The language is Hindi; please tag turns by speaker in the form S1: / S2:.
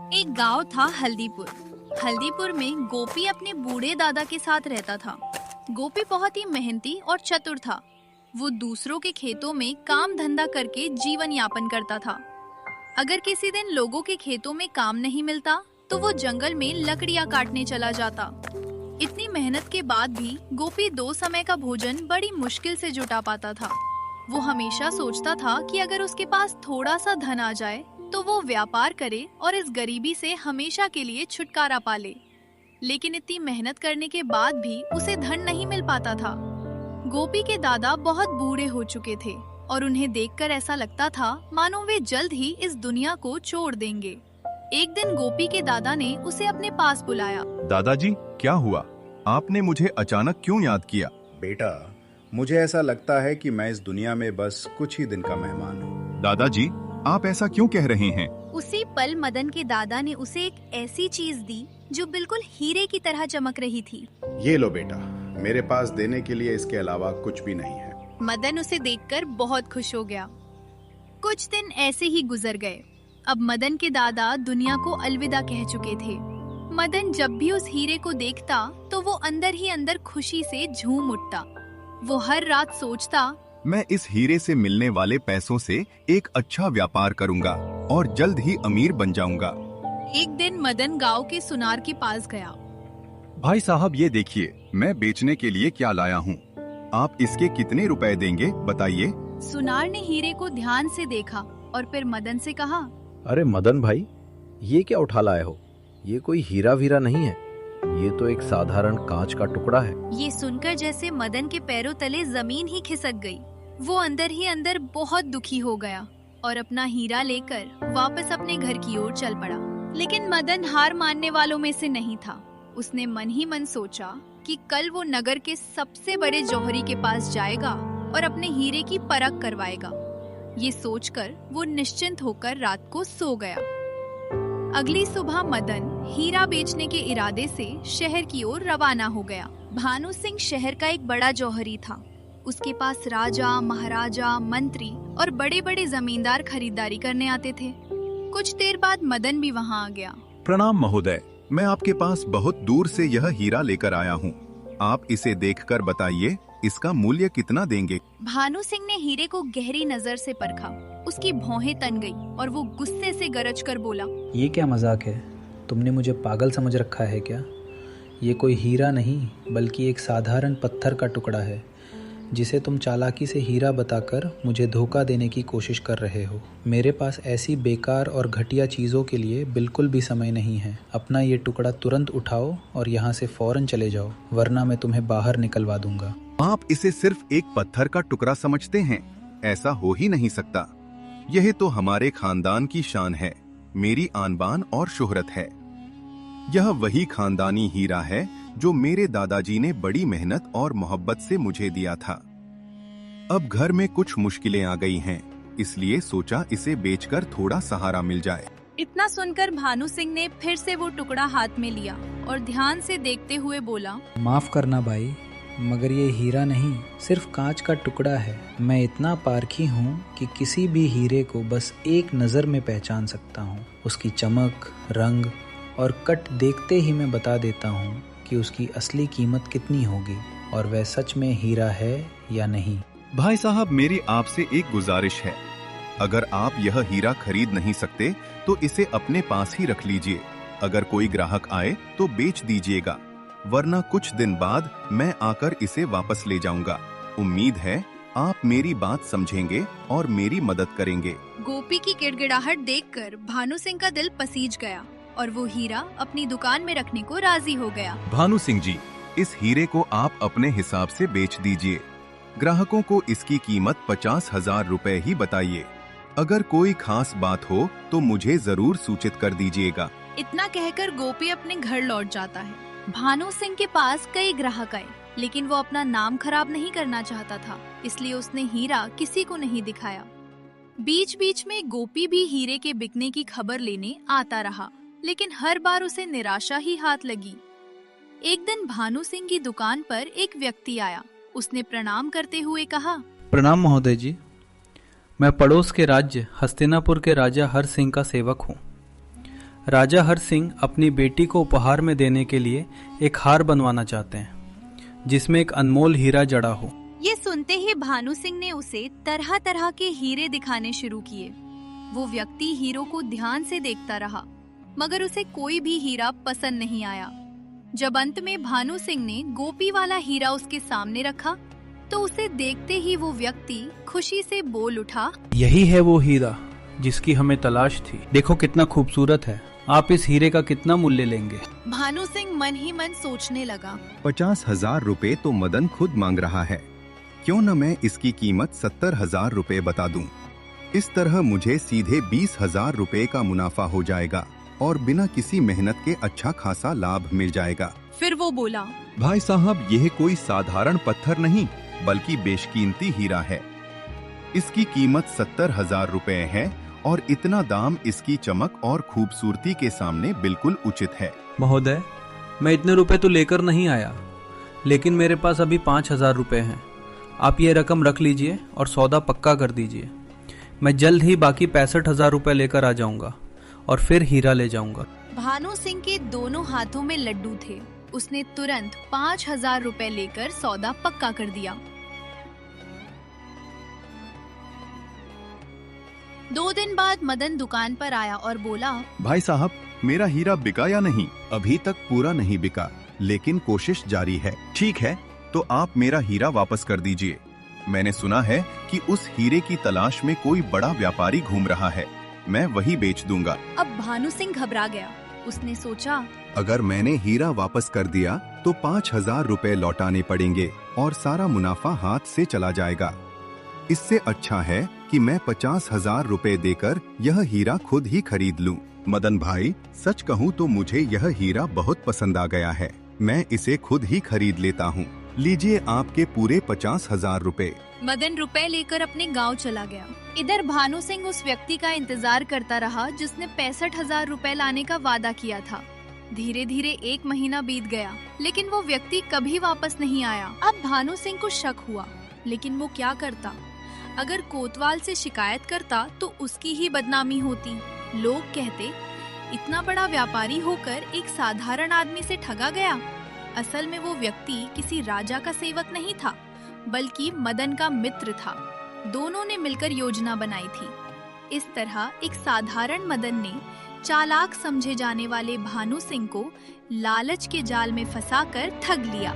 S1: एक गांव था हल्दीपुर। हल्दीपुर में गोपी अपने बूढ़े दादा के साथ रहता था। गोपी बहुत ही मेहनती और चतुर था। वो दूसरों के खेतों में काम धंधा करके जीवन यापन करता था। अगर किसी दिन लोगों के खेतों में काम नहीं मिलता तो वो जंगल में लकड़ियां काटने चला जाता। इतनी मेहनत के बाद भी गोपी 2 समय का भोजन बड़ी मुश्किल से जुटा पाता था। वो हमेशा सोचता था कि अगर उसके पास थोड़ा सा धन आ जाए तो वो व्यापार करे और इस गरीबी से हमेशा के लिए छुटकारा पाले। लेकिन इतनी मेहनत करने के बाद भी उसे धन नहीं मिल पाता था। गोपी के दादा बहुत बूढ़े हो चुके थे और उन्हें देखकर ऐसा लगता था मानो वे जल्द ही इस दुनिया को छोड़ देंगे। एक दिन गोपी के दादा ने उसे अपने पास बुलाया।
S2: दादाजी, क्या हुआ? आपने मुझे अचानक क्यों याद किया?
S3: बेटा, मुझे ऐसा लगता है कि मैं इस दुनिया में बस कुछ ही दिन का मेहमान हूँ।
S2: दादाजी, आप ऐसा क्यों कह रहे हैं?
S1: उसी पल मदन के दादा ने उसे एक ऐसी चीज दी जो बिल्कुल हीरे की तरह चमक रही थी।
S3: ये लो बेटा, मेरे पास देने के लिए इसके अलावा कुछ भी नहीं है।
S1: मदन उसे देखकर बहुत खुश हो गया। कुछ दिन ऐसे ही गुजर गए। अब मदन के दादा दुनिया को अलविदा कह चुके थे। मदन जब भी उस हीरे को देखता तो वो अंदर ही अंदर खुशी से झूम उठता। वो हर रात सोचता,
S2: मैं इस हीरे से मिलने वाले पैसों से एक अच्छा व्यापार करूंगा और जल्द ही अमीर बन जाऊंगा।
S1: एक दिन मदन गांव के सुनार के पास गया।
S2: भाई साहब, ये देखिए, मैं बेचने के लिए क्या लाया हूँ। आप इसके कितने रुपए देंगे, बताइए?
S1: सुनार ने हीरे को ध्यान से देखा और फिर मदन से कहा,
S4: अरे मदन भाई, ये क्या उठा लाए हो? ये कोई हीरा वीरा नहीं है, ये तो एक साधारण कांच का टुकड़ा है।
S1: ये सुनकर जैसे मदन के पैरों तले जमीन ही खिसक गई। वो अंदर ही अंदर बहुत दुखी हो गया और अपना हीरा लेकर वापस अपने घर की ओर चल पड़ा। लेकिन मदन हार मानने वालों में से नहीं था। उसने मन ही मन सोचा कि कल वो नगर के सबसे बड़े जौहरी के पास जाएगा और अपने हीरे की परख करवाएगा। ये सोचकर वो निश्चिंत होकर रात को सो गया। अगली सुबह मदन हीरा बेचने के इरादे से शहर की ओर रवाना हो गया। भानु सिंह शहर का एक बड़ा जौहरी था। उसके पास राजा, महाराजा, मंत्री और बड़े बड़े जमींदार खरीदारी करने आते थे। कुछ देर बाद मदन भी वहाँ आ गया।
S2: प्रणाम महोदय, मैं आपके पास बहुत दूर से यह हीरा लेकर आया हूँ। आप इसे देखकर बताइए, इसका मूल्य कितना देंगे?
S1: भानु सिंह ने हीरे को गहरी नजर से परखा। उसकी भौहें तन गई और वो गुस्से से गरज कर बोला,
S5: ये क्या मजाक है? तुमने मुझे पागल समझ रखा है क्या? ये कोई हीरा नहीं बल्कि एक साधारण पत्थर का टुकड़ा है जिसे तुम चालाकी से हीरा बताकर मुझे धोखा देने की कोशिश कर रहे हो। मेरे पास ऐसी बेकार और घटिया चीज़ों के लिए बिल्कुल भी समय नहीं है। अपना ये टुकड़ा तुरंत उठाओ और यहाँ से फौरन चले जाओ, वरना मैं तुम्हें बाहर निकलवा दूंगा।
S2: आप इसे सिर्फ एक पत्थर का टुकड़ा समझते हैं? ऐसा हो ही नहीं सकता। यह तो हमारे खानदान की शान है, मेरी आन बान और शोहरत है। यह वही खानदानी हीरा है जो मेरे दादाजी ने बड़ी मेहनत और मोहब्बत से मुझे दिया था। अब घर में कुछ मुश्किलें आ गई हैं, इसलिए सोचा इसे बेचकर थोड़ा सहारा मिल जाए।
S1: इतना सुनकर भानु सिंह ने फिर से वो टुकड़ा हाथ में लिया और ध्यान से देखते हुए बोला,
S5: माफ करना भाई, मगर ये हीरा नहीं, सिर्फ कांच का टुकड़ा है। मैं इतना पारखी हूँ कि किसी भी हीरे को बस एक नज़र में पहचान सकता हूँ। उसकी चमक, रंग और कट देखते ही मैं बता देता हूँ कि उसकी असली कीमत कितनी होगी और वह सच में हीरा है या नहीं।
S2: भाई साहब, मेरी आपसे एक गुजारिश है। अगर आप यह हीरा खरीद नहीं सकते तो इसे अपने पास ही रख लीजिए। अगर कोई ग्राहक आए तो बेच दीजिएगा, वरना कुछ दिन बाद मैं आकर इसे वापस ले जाऊंगा। उम्मीद है आप मेरी बात समझेंगे और मेरी मदद करेंगे।
S1: गोपी की गिड़गिड़ाहट देखकर भानु सिंह का दिल पसीज गया और वो हीरा अपनी दुकान में रखने को राजी हो गया।
S2: भानु सिंह जी, इस हीरे को आप अपने हिसाब से बेच दीजिए। ग्राहकों को इसकी कीमत 50,000 रुपए ही बताइए। अगर कोई खास बात हो तो मुझे जरूर सूचित कर दीजिएगा।
S1: इतना कहकर गोपी अपने घर लौट जाता है। भानु सिंह के पास कई ग्राहक आए, लेकिन वो अपना नाम खराब नहीं करना चाहता था, इसलिए उसने हीरा किसी को नहीं दिखाया। बीच बीच में गोपी भी हीरे के बिकने की खबर लेने आता रहा, लेकिन हर बार उसे निराशा ही हाथ लगी। एक दिन भानु सिंह की दुकान पर एक व्यक्ति आया। उसने प्रणाम करते हुए कहा,
S5: प्रणाम महोदय जी, मैं पड़ोस के राज्य हस्तिनापुर के राजा हर सिंह का सेवक हूँ। राजा हर सिंह अपनी बेटी को उपहार में देने के लिए एक हार बनवाना चाहते हैं जिसमें एक अनमोल हीरा जड़ा हो।
S1: ये सुनते ही भानु सिंह ने उसे तरह तरह के हीरे दिखाने शुरू किए। वो व्यक्ति हीरो को ध्यान से देखता रहा, मगर उसे कोई भी हीरा पसंद नहीं आया। जब अंत में भानु सिंह ने गोपी वाला हीरा उसके सामने रखा तो उसे देखते ही वो व्यक्ति खुशी से बोल उठा,
S5: यही है वो हीरा जिसकी हमें तलाश थी। देखो कितना खूबसूरत है। आप इस हीरे का कितना मूल्य लेंगे?
S1: भानु सिंह मन ही मन सोचने लगा,
S2: 50,000 रुपए तो मदन खुद मांग रहा है, क्यों न मैं इसकी कीमत 70,000 रुपए बता दूं। इस तरह मुझे सीधे 20,000 रुपए का मुनाफा हो जाएगा और बिना किसी मेहनत के अच्छा खासा लाभ मिल जाएगा।
S1: फिर वो बोला,
S2: भाई साहब, यह कोई साधारण पत्थर नहीं बल्कि बेशकीमती हीरा है। इसकी कीमत 70,000 रुपए है और इतना दाम इसकी चमक और खूबसूरती के सामने बिल्कुल उचित है।
S5: महोदय, मैं इतने रुपए तो लेकर नहीं आया, लेकिन मेरे पास अभी 5,000 रुपए हैं। आप ये रकम रख लीजिए और सौदा पक्का कर दीजिए। मैं जल्द ही बाकी 65,000 रुपए लेकर आ जाऊंगा और फिर हीरा ले जाऊंगा।
S1: भानु सिंह के दोनों हाथों में लड्डू थे। उसने तुरंत 5,000 रुपए लेकर सौदा पक्का कर दिया। 2 दिन बाद मदन दुकान पर आया और बोला,
S2: भाई साहब, मेरा हीरा बिका या नहीं? अभी तक पूरा नहीं बिका, लेकिन कोशिश जारी है। ठीक है, तो आप मेरा हीरा वापस कर दीजिए। मैंने सुना है कि उस हीरे की तलाश में कोई बड़ा व्यापारी घूम रहा है, मैं वही बेच दूंगा।
S1: अब भानु सिंह घबरा गया। उसने सोचा,
S2: अगर मैंने हीरा वापस कर दिया तो 5,000 रुपए लौटाने पड़ेंगे और सारा मुनाफा हाथ से चला जाएगा। इससे अच्छा है कि मैं 50,000 रुपए देकर यह हीरा खुद ही खरीद लूं। मदन भाई, सच कहूं तो मुझे यह हीरा बहुत पसंद आ गया है। मैं इसे खुद ही खरीद लेता हूं। लीजिए आपके पूरे 50,000 रुपए।
S1: मदन रुपए लेकर अपने गांव चला गया। इधर भानु सिंह उस व्यक्ति का इंतजार करता रहा जिसने 65,000 रुपए लाने का वादा किया था। धीरे धीरे 1 महीना बीत गया, लेकिन वो व्यक्ति कभी वापस नहीं आया। अब भानु सिंह को शक हुआ, लेकिन वो क्या करता? अगर कोतवाल से शिकायत करता तो उसकी ही बदनामी होती। लोग कहते, इतना बड़ा व्यापारी होकर एक साधारण आदमी से ठगा गया। असल में वो व्यक्ति किसी राजा का सेवक नहीं था, बल्कि मदन का मित्र था। दोनों ने मिलकर योजना बनाई थी। इस तरह एक साधारण मदन ने चालाक समझे जाने वाले भानु सिंह को लालच के जाल में फंसाकर ठग लिया।